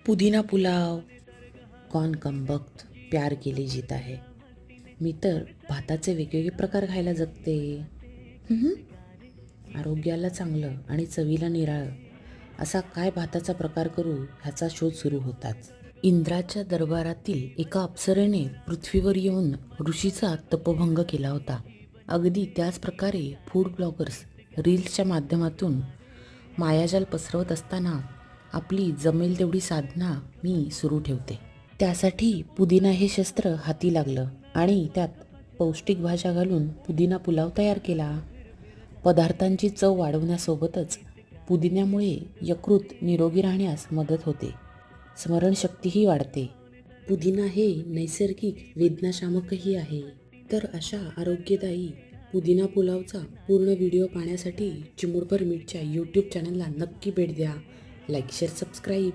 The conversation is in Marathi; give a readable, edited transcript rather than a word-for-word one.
पुदीना पुलाव, कौन कम वक्त प्यार के लिए जीता है. मी तर भाताचे वेगवेगळे प्रकार खायला जगते. हम्म. आरोग्याला चांगलं आणि चवीला निराळं असा काय भाताचा प्रकार करू ह्याचा शोध सुरू होताच. इंद्राच्या दरबारातील एका अप्सरेने पृथ्वीवर येऊन ऋषीचा तपभंग केला होता. अगदी त्याच प्रकारे फूड ब्लॉगर्स रील्सच्या माध्यमातून मायाजाल पसरवत असताना आपली जमेल तेवढी साधना मी सुरू ठेवते. त्यासाठी पुदिना हे शस्त्र हाती लागलं आणि त्यात पौष्टिक भाज्या घालून पुदिना पुलाव तयार केला. पदार्थांची चव वाढवण्यासोबतच पुदिन्यामुळे यकृत निरोगी राहण्यास मदत होते, स्मरणशक्तीही वाढते. पुदिना हे नैसर्गिक वेदनाशामकही आहे. तर अशा आरोग्यदायी पुदिना पुलावचा पूर्ण व्हिडिओ पाहण्यासाठी चिमुटभर मीठच्या यूट्यूब चॅनलला नक्की भेट द्या. Like, share, subscribe.